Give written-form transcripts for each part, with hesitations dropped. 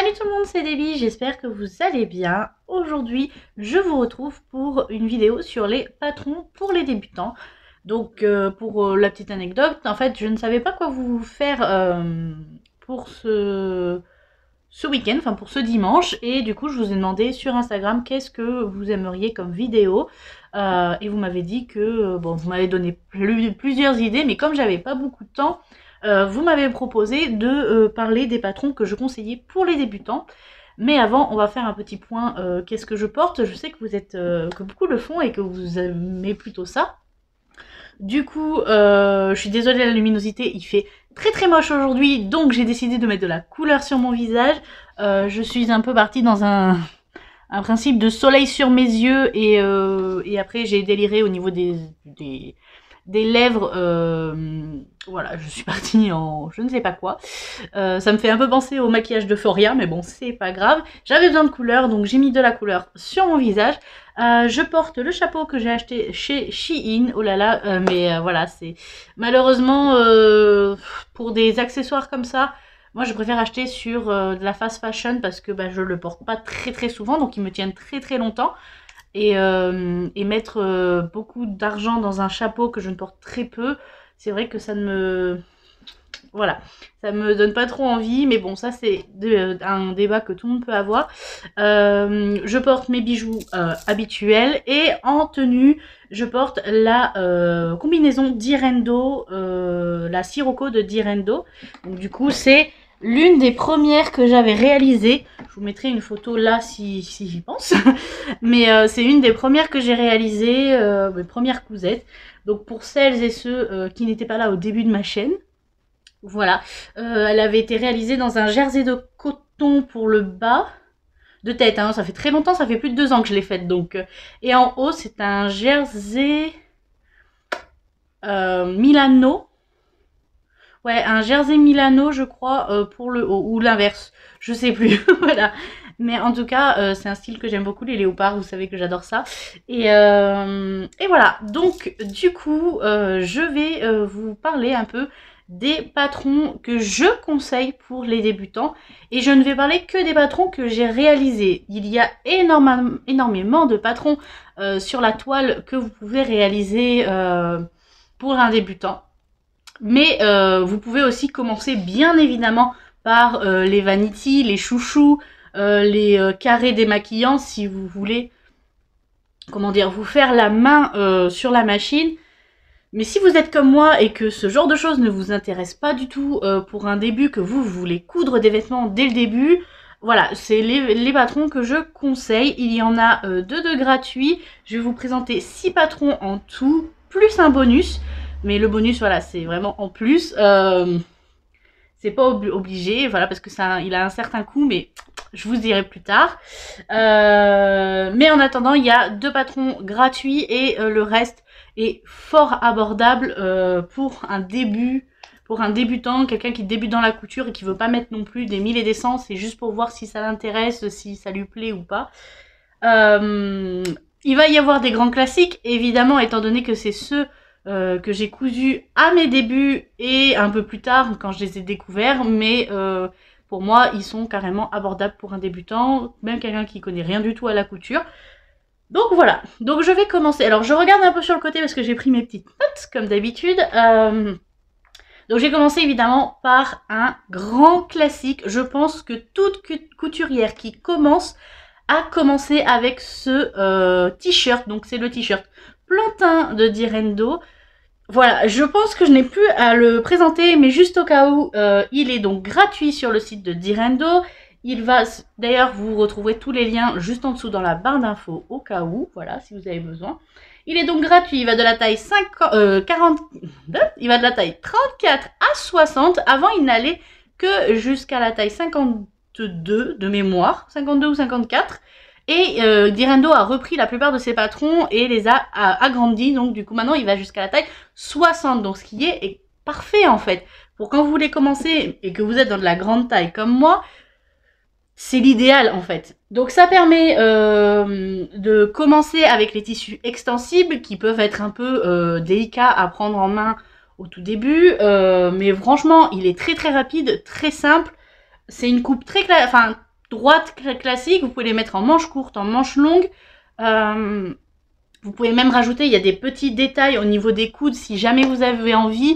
Salut tout le monde, c'est Debbie, j'espère que vous allez bien. Aujourd'hui, je vous retrouve pour une vidéo sur les patrons pour les débutants. Donc, pour la petite anecdote, en fait, je ne savais pas quoi vous faire pour ce week-end, enfin pour ce dimanche. Et du coup, je vous ai demandé sur Instagram qu'est-ce que vous aimeriez comme vidéo. Et vous m'avez dit que, bon, vous m'avez donné plusieurs idées, mais comme j'avais pas beaucoup de temps, vous m'avez proposé de parler des patrons que je conseillais pour les débutants. Mais avant, on va faire un petit point. Qu'est-ce que je porte? Je sais que vous êtes, que beaucoup le font et que vous aimez plutôt ça. Du coup, je suis désolée, la luminosité, il fait très très moche aujourd'hui, donc j'ai décidé de mettre de la couleur sur mon visage. Je suis un peu partie dans un principe de soleil sur mes yeux et après j'ai déliré au niveau des lèvres. Voilà, je suis partie en je ne sais pas quoi. Ça me fait un peu penser au maquillage d'Euphoria, mais bon, c'est pas grave. J'avais besoin de couleur, donc j'ai mis de la couleur sur mon visage. Je porte le chapeau que j'ai acheté chez Shein. Oh là là, mais voilà, c'est malheureusement pour des accessoires comme ça. Moi, je préfère acheter sur de la fast fashion parce que bah, je le porte pas très très souvent, donc ils me tiennent très très longtemps. Et mettre beaucoup d'argent dans un chapeau que je ne porte très peu, c'est vrai que ça ne me... Voilà, ça me donne pas trop envie, mais bon, ça c'est un débat que tout le monde peut avoir. Je porte mes bijoux habituels et en tenue, je porte la combinaison d'Irendo, la Sirocco de d'Irendo. Donc du coup, c'est l'une des premières que j'avais réalisées. Je vous mettrai une photo là si j'y pense. Mais c'est une des premières que j'ai réalisées, mes premières cousettes. Donc pour celles et ceux qui n'étaient pas là au début de ma chaîne, voilà. Elle avait été réalisée dans un jersey de coton pour le bas. De tête, hein, ça fait très longtemps, ça fait plus de 2 ans que je l'ai faite. Donc, et en haut, c'est un jersey Milano. Ouais, un jersey Milano, je crois, pour le haut. Ou l'inverse, je sais plus. Voilà. Mais en tout cas, c'est un style que j'aime beaucoup, les léopards, vous savez que j'adore ça. Et voilà, donc du coup, je vais vous parler un peu des patrons que je conseille pour les débutants. Et je ne vais parler que des patrons que j'ai réalisés. Il y a énormément de patrons sur la toile que vous pouvez réaliser pour un débutant. Mais vous pouvez aussi commencer bien évidemment par les vanity, les chouchous, les carrés démaquillants si vous voulez, comment dire, vous faire la main sur la machine. Mais si vous êtes comme moi et que ce genre de choses ne vous intéresse pas du tout pour un début, que vous voulez coudre des vêtements dès le début, voilà, c'est les patrons que je conseille. Il y en a 2 de gratuits. Je vais vous présenter 6 patrons en tout, plus un bonus. Mais le bonus, voilà, c'est vraiment en plus. C'est pas obligé, voilà, parce que ça, il a un certain coût, mais je vous dirai plus tard. Mais en attendant, il y a 2 patrons gratuits et le reste est fort abordable pour un début, pour un débutant, quelqu'un qui débute dans la couture et qui veut pas mettre non plus des 1000 et des cents, c'est juste pour voir si ça l'intéresse, si ça lui plaît ou pas. Il va y avoir des grands classiques, évidemment, étant donné que c'est ceux que j'ai cousus à mes débuts et un peu plus tard quand je les ai découverts, mais pour moi ils sont carrément abordables pour un débutant, même quelqu'un qui connaît rien du tout à la couture. Donc voilà, donc je vais commencer. Alors je regarde un peu sur le côté parce que j'ai pris mes petites notes comme d'habitude. Donc j'ai commencé évidemment par un grand classique. Je pense que toute couturière qui commence a commencé avec ce t-shirt. Donc c'est le t-shirt plantain de d'Irendo. Voilà, je pense que je n'ai plus à le présenter, mais juste au cas où, il est donc gratuit sur le site de d'Irendo. Il va, d'ailleurs, vous retrouverez tous les liens juste en dessous dans la barre d'infos, au cas où, voilà, si vous avez besoin. Il est donc gratuit, il va de la taille 40, il va de la taille 34 à 60. Avant, il n'allait que jusqu'à la taille 52 de mémoire, 52 ou 54. Et d'Irendo a repris la plupart de ses patrons et les a agrandis. Donc du coup maintenant il va jusqu'à la taille 60. Donc ce qui est parfait en fait. Pour quand vous voulez commencer et que vous êtes dans de la grande taille comme moi, c'est l'idéal en fait. Donc ça permet de commencer avec les tissus extensibles qui peuvent être un peu délicats à prendre en main au tout début. Mais franchement il est très très rapide, très simple. C'est une coupe très claire, enfin droites classiques, vous pouvez les mettre en manches courtes, en manches longues. Vous pouvez même rajouter, il y a des petits détails au niveau des coudes si jamais vous avez envie.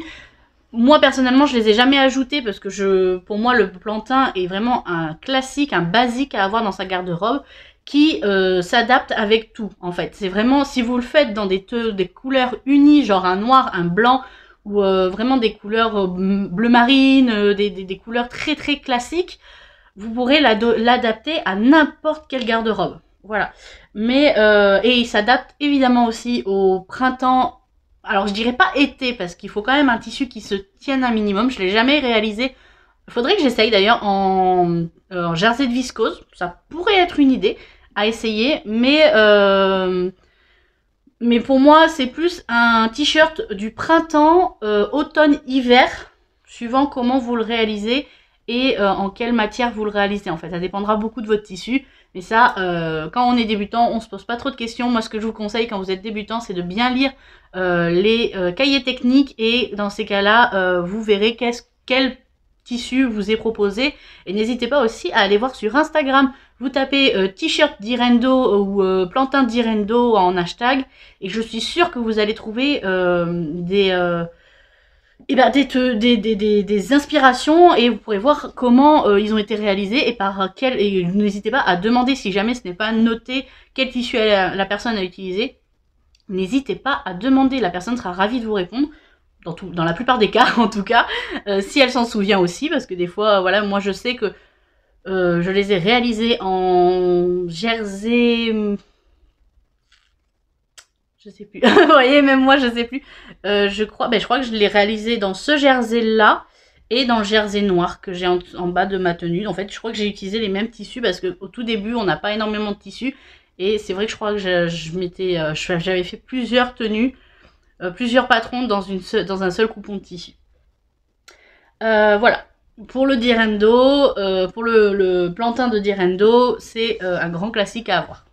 Moi personnellement je les ai jamais ajoutés parce que pour moi le plantain est vraiment un classique, un basique à avoir dans sa garde-robe qui s'adapte avec tout en fait. C'est vraiment, si vous le faites dans des couleurs unies, genre un noir, un blanc, ou vraiment des couleurs bleu marine, des couleurs très très classiques, vous pourrez l'adapter à n'importe quelle garde-robe. Voilà. Mais et il s'adapte évidemment aussi au printemps. Alors je dirais pas été parce qu'il faut quand même un tissu qui se tienne un minimum. Je l'ai jamais réalisé. Il faudrait que j'essaye d'ailleurs en jersey de viscose. Ça pourrait être une idée à essayer, mais pour moi c'est plus un t-shirt du printemps, automne-hiver, suivant comment vous le réalisez et en quelle matière vous le réalisez en fait. Ça dépendra beaucoup de votre tissu. Mais ça, quand on est débutant, on se pose pas trop de questions. Moi, ce que je vous conseille quand vous êtes débutant, c'est de bien lire les cahiers techniques. Et dans ces cas-là, vous verrez quel tissu vous est proposé. Et n'hésitez pas aussi à aller voir sur Instagram. Vous tapez t-shirt d'Irendo ou plantain d'Irendo en hashtag. Et je suis sûre que vous allez trouver des inspirations et vous pourrez voir comment ils ont été réalisés et par quel. Et n'hésitez pas à demander si jamais ce n'est pas noté quel tissu la personne a utilisé. N'hésitez pas à demander, la personne sera ravie de vous répondre. Dans la plupart des cas, en tout cas, si elle s'en souvient aussi, parce que des fois, voilà, moi je sais que je les ai réalisés en jersey. Je sais plus. Vous voyez, même moi, je sais plus. Je crois que je l'ai réalisé dans ce jersey-là et dans le jersey noir que j'ai en bas de ma tenue. En fait, je crois que j'ai utilisé les mêmes tissus parce qu'au tout début, on n'a pas énormément de tissus. Et c'est vrai que je crois que j'avais fait plusieurs tenues, plusieurs patrons dans un seul coupon de tissu. Voilà. Pour le Direndo, pour le plantain de Direndo, c'est un grand classique à avoir.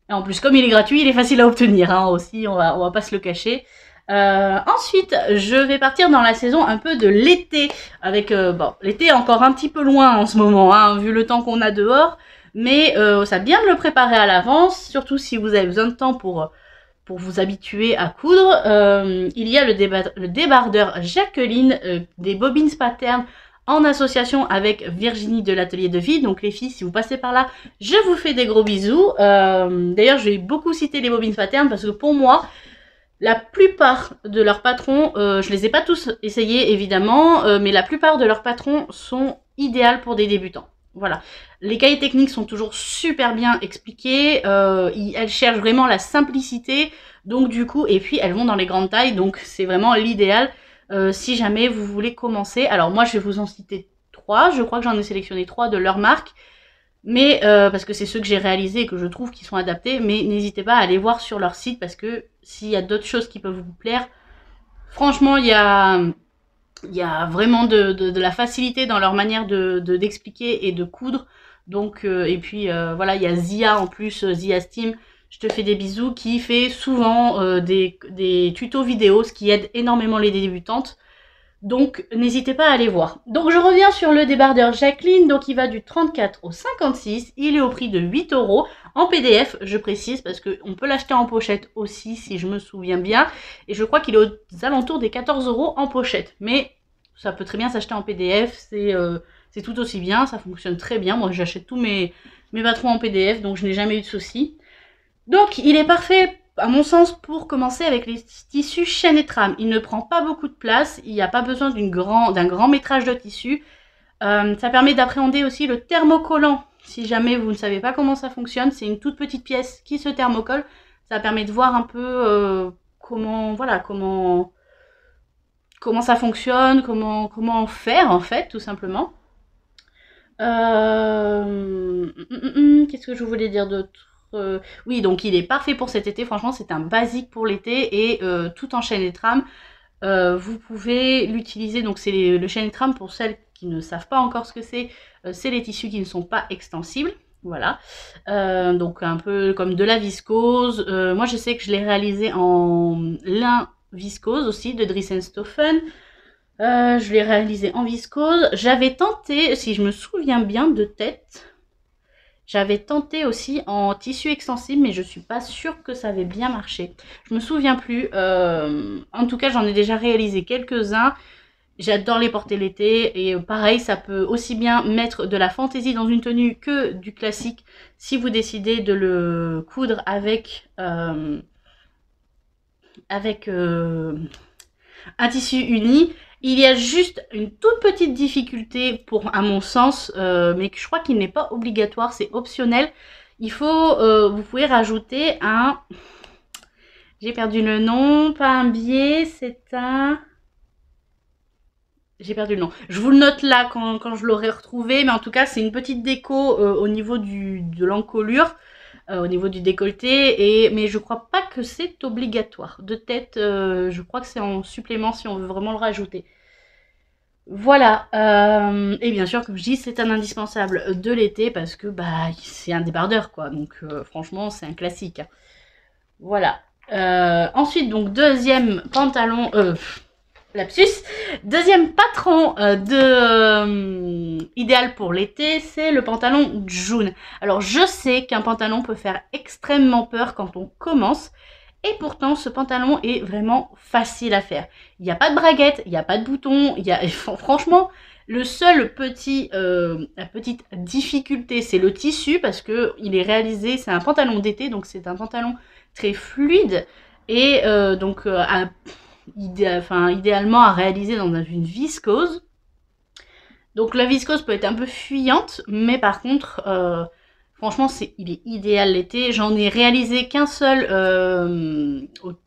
Et en plus, comme il est gratuit, il est facile à obtenir hein, aussi, on va pas se le cacher. Ensuite, je vais partir dans la saison un peu de l'été. Avec bon, l'été est encore un petit peu loin en ce moment, hein, vu le temps qu'on a dehors. Mais ça bien de le préparer à l'avance, surtout si vous avez besoin de temps pour vous habituer à coudre. Il y a le débardeur Jacqueline des Bobbins Pattern en association avec Virginie de l'Atelier de Vie. Donc les filles, si vous passez par là, je vous fais des gros bisous. D'ailleurs, je vais beaucoup citer les Bobbins Pattern parce que pour moi, la plupart de leurs patrons, je les ai pas tous essayés évidemment, mais la plupart de leurs patrons sont idéales pour des débutants. Voilà. Les cahiers techniques sont toujours super bien expliqués. Elles cherchent vraiment la simplicité. Donc du coup, et puis elles vont dans les grandes tailles. Donc c'est vraiment l'idéal si jamais vous voulez commencer. Alors moi, je vais vous en citer 3. Je crois que j'en ai sélectionné 3 de leur marque. Mais parce que c'est ceux que j'ai réalisés et que je trouve qui sont adaptés. Mais n'hésitez pas à aller voir sur leur site parce que s'il y a d'autres choses qui peuvent vous plaire, franchement, il y a vraiment de la facilité dans leur manière d'expliquer et de coudre. Donc, et puis voilà, il y a Zia en plus, Zia Steam, je te fais des bisous, qui fait souvent des tutos vidéo, ce qui aide énormément les débutantes. Donc, n'hésitez pas à aller voir. Donc, je reviens sur le débardeur Jacqueline. Donc, il va du 34 au 56. Il est au prix de 8 € en PDF, je précise, parce qu'on peut l'acheter en pochette aussi, si je me souviens bien. Et je crois qu'il est aux alentours des 14 € en pochette. Mais ça peut très bien s'acheter en PDF. C'est tout aussi bien. Ça fonctionne très bien. Moi, j'achète tous mes patrons en PDF, donc je n'ai jamais eu de soucis. Donc, il est parfait à mon sens, pour commencer avec les tissus chaîne et trame. Il ne prend pas beaucoup de place, il n'y a pas besoin d'un grand métrage de tissu. Ça permet d'appréhender aussi le thermocollant. Si jamais vous ne savez pas comment ça fonctionne, c'est une toute petite pièce qui se thermocolle. Ça permet de voir un peu comment ça fonctionne, comment faire en fait, tout simplement. Qu'est-ce que je voulais dire d'autre ? Oui, donc il est parfait pour cet été. Franchement, c'est un basique pour l'été et tout en chaîne et trame. Vous pouvez l'utiliser. Donc c'est le chaîne et trame pour celles qui ne savent pas encore ce que c'est. C'est les tissus qui ne sont pas extensibles. Voilà. Donc un peu comme de la viscose. Moi, je sais que je l'ai réalisé en lin viscose aussi de Dries&Stoffen. Je l'ai réalisé en viscose. J'avais tenté, si je me souviens bien de tête, J'avais tenté aussi en tissu extensible, mais je suis pas sûre que ça avait bien marché. Je me souviens plus. En tout cas, j'en ai déjà réalisé quelques-uns. J'adore les porter l'été. Et pareil, ça peut aussi bien mettre de la fantaisie dans une tenue que du classique si vous décidez de le coudre avec un tissu uni. Il y a juste une toute petite difficulté à mon sens, mais que je crois qu'il n'est pas obligatoire, c'est optionnel. Vous pouvez rajouter j'ai perdu le nom, pas un biais, c'est un... J'ai perdu le nom. Je vous le note là quand je l'aurai retrouvé, mais en tout cas, c'est une petite déco au niveau de l'encolure, au niveau du décolleté, mais je crois pas que c'est obligatoire. De tête, je crois que c'est en supplément si on veut vraiment le rajouter. Voilà, et bien sûr, comme je dis, c'est un indispensable de l'été parce que c'est un débardeur, quoi. Donc franchement, c'est un classique. Hein. Voilà. Ensuite, donc deuxième pantalon, lapsus, deuxième patron idéal pour l'été, c'est le pantalon jaune. Alors je sais qu'un pantalon peut faire extrêmement peur quand on commence. Et pourtant, ce pantalon est vraiment facile à faire. Il n'y a pas de braguette, il n'y a pas de bouton. Franchement, la petite difficulté, c'est le tissu parce que il est réalisé, c'est un pantalon d'été, donc c'est un pantalon très fluide et idéalement à réaliser dans une viscose. Donc la viscose peut être un peu fuyante, mais par contre... franchement, il est idéal l'été. J'en ai réalisé qu'un seul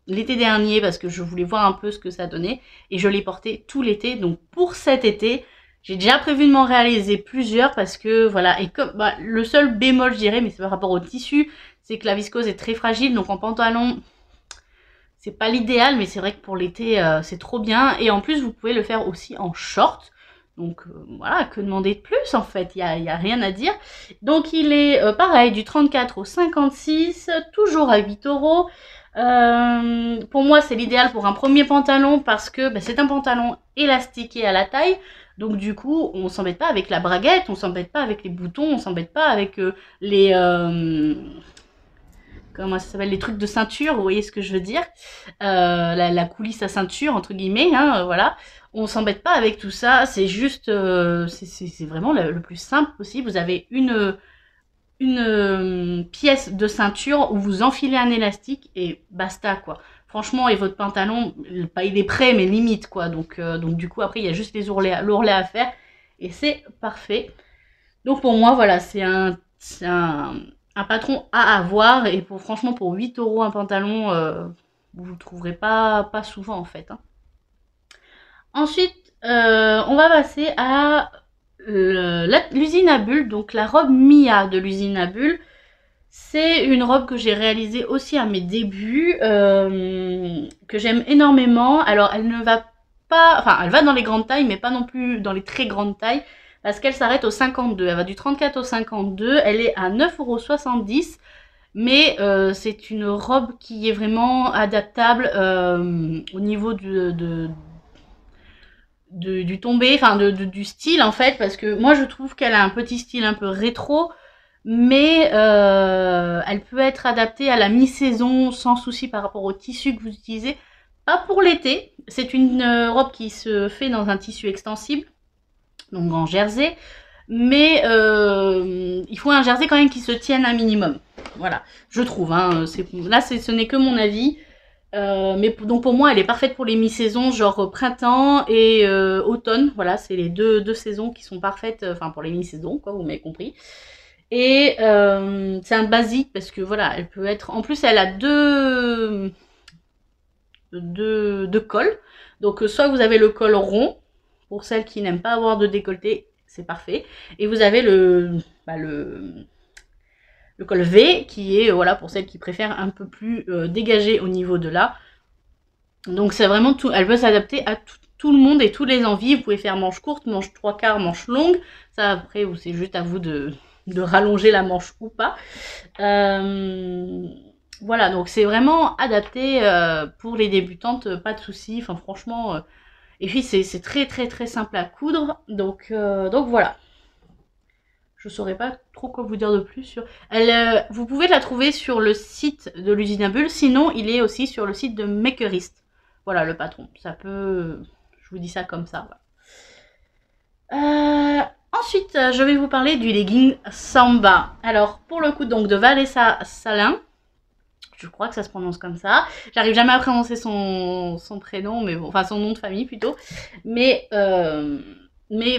l'été dernier parce que je voulais voir un peu ce que ça donnait. Et je l'ai porté tout l'été. Donc pour cet été, j'ai déjà prévu de m'en réaliser plusieurs parce que voilà. Et comme le seul bémol, je dirais, mais c'est par rapport au tissu, c'est que la viscose est très fragile. Donc en pantalon, c'est pas l'idéal, mais c'est vrai que pour l'été, c'est trop bien. Et en plus, vous pouvez le faire aussi en short. Donc voilà, que demander de plus en fait, il y a rien à dire. Donc il est pareil, du 34 au 56, toujours à 8 €. Pour moi, c'est l'idéal pour un premier pantalon parce que c'est un pantalon élastiqué à la taille. Donc du coup, on s'embête pas avec la braguette, on s'embête pas avec les boutons, on s'embête pas avec les... comment ça s'appelle, les trucs de ceinture, vous voyez ce que je veux dire, la coulisse à ceinture entre guillemets, hein, voilà. On s'embête pas avec tout ça, c'est juste, c'est vraiment le plus simple possible. Vous avez une pièce de ceinture où vous enfilez un élastique et basta quoi. Franchement, et votre pantalon, il est prêt mais limite quoi. Donc du coup après il y a juste l'ourlet à faire et c'est parfait. Donc pour moi voilà, c'est un patron à avoir et franchement pour 8 € un pantalon, vous ne le trouverez pas souvent en fait. Hein. Ensuite, on va passer à l'usine à bulles, donc la robe Mia de l'usine à bulles. C'est une robe que j'ai réalisée aussi à mes débuts, que j'aime énormément. Alors elle ne va pas, enfin elle va dans les grandes tailles, mais pas non plus dans les très grandes tailles, parce qu'elle s'arrête au 52. Elle va du 34 au 52, elle est à 9,70 €. Mais c'est une robe qui est vraiment adaptable au niveau du tombé, enfin du style en fait, parce que moi je trouve qu'elle a un petit style un peu rétro, mais elle peut être adaptée à la mi-saison sans souci par rapport au tissu que vous utilisez. Pas pour l'été, c'est une robe qui se fait dans un tissu extensible, donc en jersey, mais il faut un jersey quand même qui se tienne un minimum. Voilà, je trouve. Hein, là, ce n'est que mon avis. Mais donc pour moi, elle est parfaite pour les mi-saisons, genre printemps et automne. Voilà, c'est les deux saisons qui sont parfaites, enfin pour les mi-saisons, quoi, vous m'avez compris. Et c'est un basique parce que voilà, elle peut être... En plus, elle a deux cols. Donc soit vous avez le col rond, pour celles qui n'aiment pas avoir de décolleté, c'est parfait. Et vous avez le col V qui est voilà pour celles qui préfèrent un peu plus dégagé au niveau de là. Donc c'est vraiment tout, elle peut s'adapter à tout le monde et tous les envies. Vous pouvez faire manche courte, manche 3/4, manche longue. Ça après c'est juste à vous de rallonger la manche ou pas. Voilà, donc c'est vraiment adapté pour les débutantes, pas de soucis. Enfin franchement, et puis c'est très très très simple à coudre. Donc voilà. Je saurais pas trop quoi vous dire de plus sur... vous pouvez la trouver sur le site de l'usine à bulles, sinon il est aussi sur le site de Makerist. Voilà le patron, ça peut... Je vous dis ça comme ça, voilà. Ensuite, je vais vous parler du legging Samba. Alors, pour le coup, donc de Vanessa Salin, je crois que ça se prononce comme ça. J'arrive jamais à prononcer son prénom, mais bon, enfin son nom de famille plutôt. Mais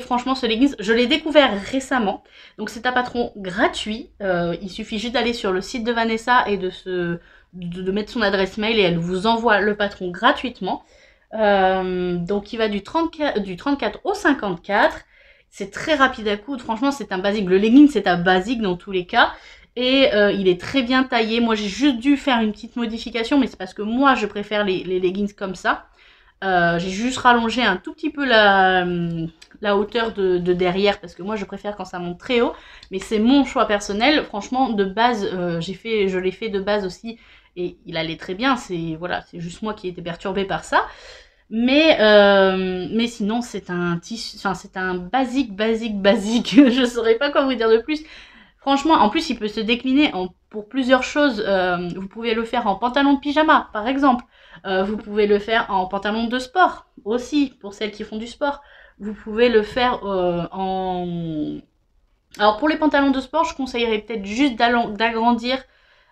franchement, ce leggings, je l'ai découvert récemment. Donc c'est un patron gratuit. Il suffit juste d'aller sur le site de Vanessa et de mettre son adresse mail et elle vous envoie le patron gratuitement. Donc il va du 34 au 54. C'est très rapide à coudre. Franchement, c'est un basique. Le legging, c'est un basique dans tous les cas. Et il est très bien taillé. Moi, j'ai juste dû faire une petite modification, mais c'est parce que moi, je préfère les leggings comme ça. J'ai juste rallongé un tout petit peu la hauteur de derrière, parce que moi, je préfère quand ça monte très haut. Mais c'est mon choix personnel. Franchement, de base, je l'ai fait de base aussi. Et il allait très bien. C'est voilà, c'est juste moi qui ai été perturbée par ça. Mais sinon, c'est un tissu, enfin, c'est un basique. Je saurais pas quoi vous dire de plus. Franchement, en plus, il peut se décliner pour plusieurs choses. Vous pouvez le faire en pantalon de pyjama, par exemple. Vous pouvez le faire en pantalon de sport, aussi, pour celles qui font du sport. Vous pouvez le faire en... Alors, pour les pantalons de sport, je conseillerais peut-être juste d'agrandir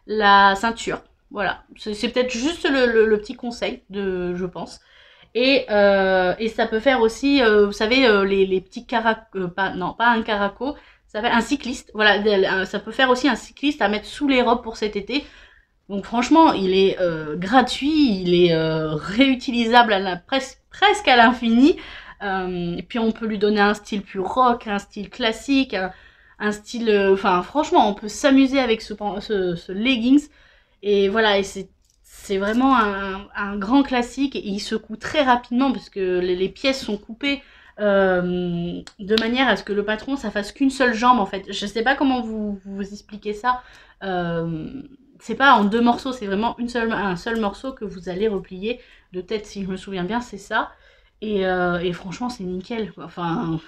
la ceinture. Voilà, c'est peut-être juste le petit conseil, je pense. Et ça peut faire aussi, vous savez, les petits caracos, pas un caraco, ça fait un cycliste. Voilà, ça peut faire aussi un cycliste à mettre sous les robes pour cet été. Donc franchement, il est gratuit, il est réutilisable presque à l'infini. Et puis on peut lui donner un style plus rock, un style classique, un style... Enfin franchement, on peut s'amuser avec ce leggings. Et voilà, et c'est vraiment un grand classique et il se coud très rapidement parce que les pièces sont coupées de manière à ce que le patron ça fasse qu'une seule jambe en fait. Je sais pas comment vous expliquer ça. C'est pas en deux morceaux, c'est vraiment un seul morceau que vous allez replier de tête si je me souviens bien, c'est ça. Et franchement c'est nickel quoi. Enfin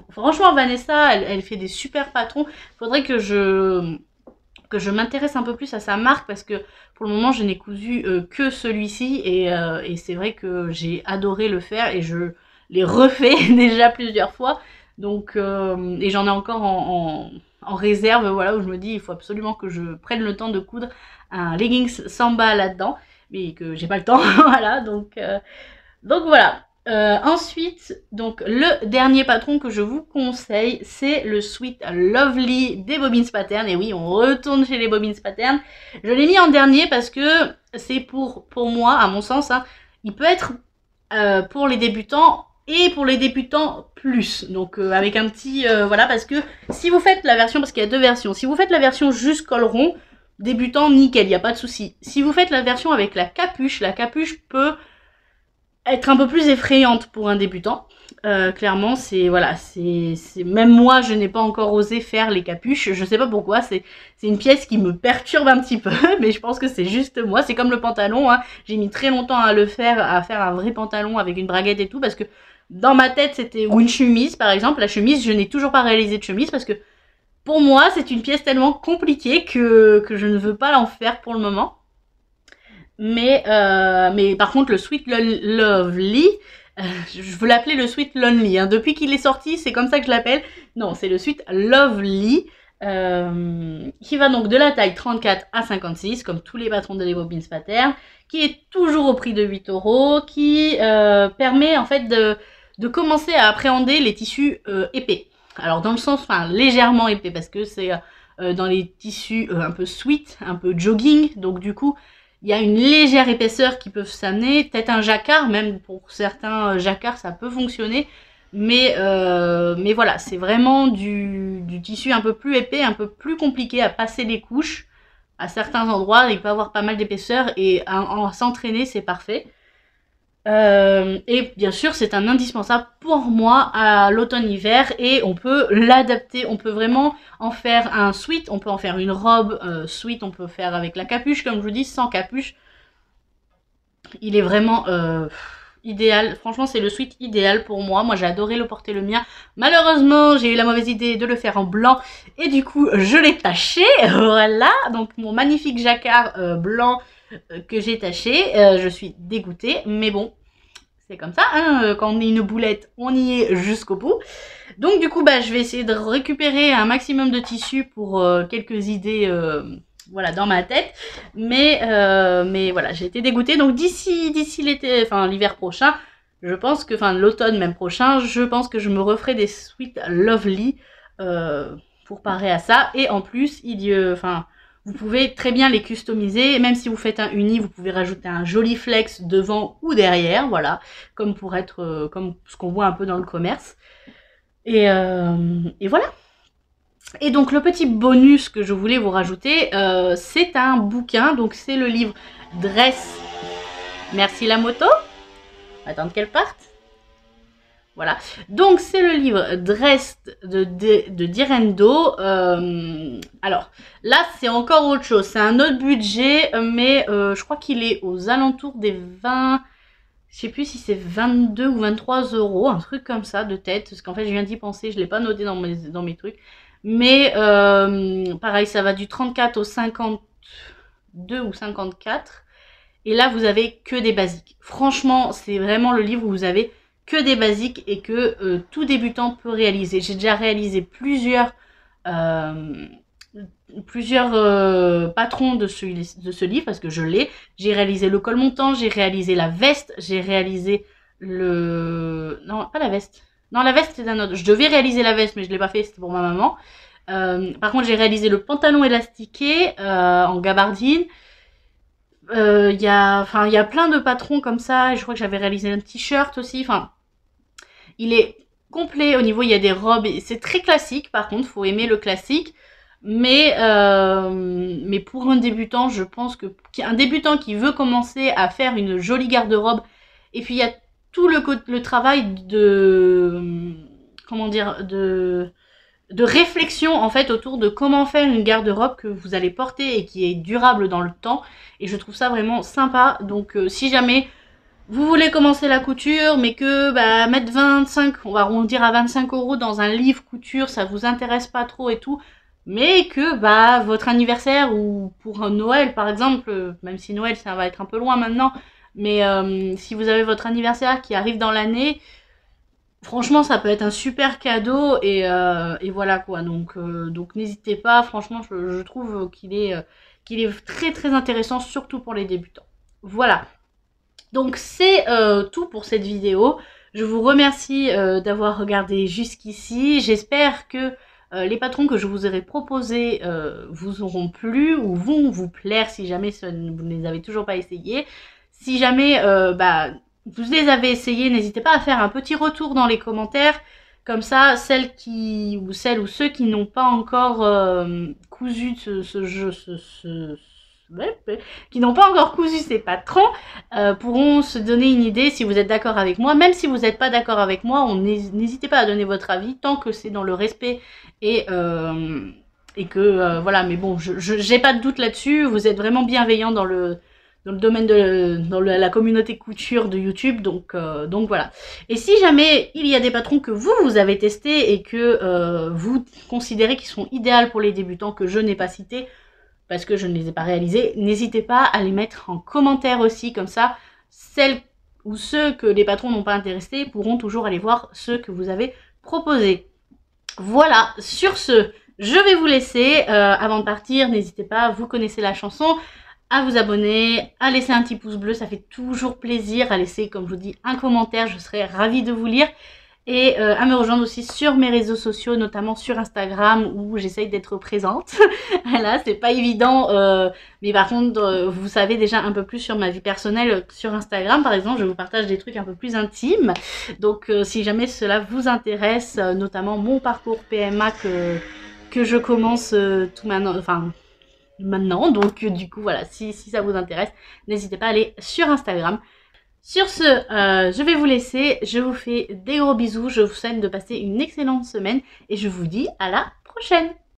franchement Vanessa elle fait des super patrons. Faudrait que je m'intéresse un peu plus à sa marque parce que pour le moment je n'ai cousu que celui-ci et c'est vrai que j'ai adoré le faire et je l'ai refait déjà plusieurs fois donc et j'en ai encore en réserve, voilà, où je me dis il faut absolument que je prenne le temps de coudre un leggings Samba là-dedans mais que j'ai pas le temps voilà donc voilà. Ensuite, donc le dernier patron que je vous conseille, c'est le Sweet Lovely des Bobbins Pattern. Et oui, on retourne chez les Bobbins Pattern. Je l'ai mis en dernier parce que c'est pour moi, à mon sens, hein, il peut être pour les débutants et pour les débutants plus. Donc avec un petit... voilà, parce que si vous faites la version, parce qu'il y a deux versions, si vous faites la version juste col rond, débutant, nickel, il n'y a pas de souci. Si vous faites la version avec la capuche peut être un peu plus effrayante pour un débutant. Clairement, c'est voilà, c'est même moi, je n'ai pas encore osé faire les capuches. Je sais pas pourquoi. C'est une pièce qui me perturbe un petit peu, mais je pense que c'est juste moi. C'est comme le pantalon. Hein. J'ai mis très longtemps à le faire, à faire un vrai pantalon avec une braguette et tout, parce que dans ma tête c'était ou une chemise par exemple. La chemise, je n'ai toujours pas réalisé de chemise parce que pour moi c'est une pièce tellement compliquée que je ne veux pas l'en faire pour le moment. Mais par contre, le Sweet Lovely, je veux l'appeler le Sweet Lonely. Hein. Depuis qu'il est sorti, c'est comme ça que je l'appelle. Non, c'est le Sweet Lovely, qui va donc de la taille 34 à 56, comme tous les patrons de les Bobbins Pattern, qui est toujours au prix de 8 €, qui permet en fait de commencer à appréhender les tissus épais. Alors dans le sens, enfin légèrement épais, parce que c'est dans les tissus un peu sweat, un peu jogging, donc du coup, il y a une légère épaisseur qui peut s'amener, peut-être un jacquard, même pour certains jacquards ça peut fonctionner, mais voilà, c'est vraiment du tissu un peu plus épais, un peu plus compliqué à passer les couches. À certains endroits, il peut avoir pas mal d'épaisseur et en s'entraîner c'est parfait. Et bien sûr c'est un indispensable pour moi à l'automne-hiver et on peut l'adapter, on peut vraiment en faire un sweat, on peut en faire une robe sweat, on peut faire avec la capuche comme je vous dis, sans capuche. Il est vraiment idéal. Franchement, c'est le sweat idéal pour moi. Moi, j'ai adoré le porter le mien. Malheureusement, j'ai eu la mauvaise idée de le faire en blanc et du coup, je l'ai taché. Voilà, donc mon magnifique jacquard blanc que j'ai taché. Je suis dégoûtée, mais bon, c'est comme ça, hein, quand on est une boulette, on y est jusqu'au bout. Donc du coup, bah, je vais essayer de récupérer un maximum de tissu pour quelques idées voilà, dans ma tête. Mais voilà, j'ai été dégoûtée. Donc d'ici l'été, enfin l'hiver prochain, je pense que, enfin l'automne même prochain, je pense que je me referai des Sweet Lovely pour parer à ça. Et en plus, vous pouvez très bien les customiser. Même si vous faites un uni, vous pouvez rajouter un joli flex devant ou derrière, voilà, comme pour être comme ce qu'on voit un peu dans le commerce. Et voilà. Et donc le petit bonus que je voulais vous rajouter, c'est un bouquin. Donc c'est le livre Dress. Merci la moto. Attendre qu'elle parte. Voilà. Donc c'est le livre Dress de Direndo. Alors là c'est encore autre chose. C'est un autre budget, mais je crois qu'il est aux alentours des 20... Je sais plus si c'est 22 ou 23 €, un truc comme ça de tête. Parce qu'en fait je viens d'y penser, je ne l'ai pas noté dans mes trucs. Mais pareil, ça va du 34 au 52 ou 54. Et là, vous avez que des basiques. Franchement, c'est vraiment le livre où vous avez que des basiques et que tout débutant peut réaliser. J'ai déjà réalisé plusieurs patrons de ce livre parce que je l'ai. J'ai réalisé le col montant, j'ai réalisé la veste, j'ai réalisé le... Non, pas la veste. Non, la veste c'est un autre. Je devais réaliser la veste, mais je l'ai pas fait, c'était pour ma maman. Par contre, j'ai réalisé le pantalon élastiqué en gabardine. Il y a plein de patrons comme ça. Je crois que j'avais réalisé un t-shirt aussi. Enfin, il est complet au niveau. Il y a des robes. C'est très classique. Par contre, faut aimer le classique. Mais pour un débutant, je pense que un débutant qui veut commencer à faire une jolie garde-robe, et puis il y a tout le travail de comment dire de réflexion en fait autour de comment faire une garde-robe que vous allez porter et qui est durable dans le temps. Et je trouve ça vraiment sympa. Donc si jamais vous voulez commencer la couture, mais que mettre 25, on va arrondir à 25 € dans un livre couture, ça vous intéresse pas trop et tout, mais que votre anniversaire ou pour un Noël par exemple, même si Noël ça va être un peu loin maintenant, mais si vous avez votre anniversaire qui arrive dans l'année, franchement ça peut être un super cadeau et voilà quoi. Donc n'hésitez pas, franchement je trouve qu'il est très très intéressant, surtout pour les débutants. Voilà. Donc c'est tout pour cette vidéo. Je vous remercie d'avoir regardé jusqu'ici. J'espère que les patrons que je vous aurai proposés vous auront plu ou vont vous plaire si jamais vous ne les avez toujours pas essayés. Si jamais vous les avez essayés, n'hésitez pas à faire un petit retour dans les commentaires. Comme ça, celles ou ceux qui n'ont pas encore cousu qui n'ont pas encore cousu ces patrons pourront se donner une idée si vous êtes d'accord avec moi. Même si vous n'êtes pas d'accord avec moi, n'hésitez pas à donner votre avis tant que c'est dans le respect et que voilà. Mais bon, j'ai pas de doute là-dessus. Vous êtes vraiment bienveillant dans le domaine de la communauté couture de YouTube, donc voilà. Et si jamais il y a des patrons que vous avez testés et que vous considérez qu'ils sont idéaux pour les débutants que je n'ai pas cités, parce que je ne les ai pas réalisés, n'hésitez pas à les mettre en commentaire aussi, comme ça, celles ou ceux que les patrons n'ont pas intéressés pourront toujours aller voir ceux que vous avez proposés. Voilà, sur ce, je vais vous laisser. Avant de partir, n'hésitez pas, vous connaissez la chanson, à vous abonner, à laisser un petit pouce bleu, ça fait toujours plaisir, à laisser, comme je vous dis, un commentaire, je serai ravie de vous lire. Et à me rejoindre aussi sur mes réseaux sociaux, notamment sur Instagram où j'essaye d'être présente. Voilà, c'est pas évident, mais par contre, vous savez déjà un peu plus sur ma vie personnelle sur Instagram. Par exemple, je vous partage des trucs un peu plus intimes. Donc si jamais cela vous intéresse, notamment mon parcours PMA que je commence tout maintenant. Donc du coup, voilà, si ça vous intéresse, n'hésitez pas à aller sur Instagram. Sur ce, je vais vous laisser, je vous fais des gros bisous, je vous souhaite de passer une excellente semaine et je vous dis à la prochaine.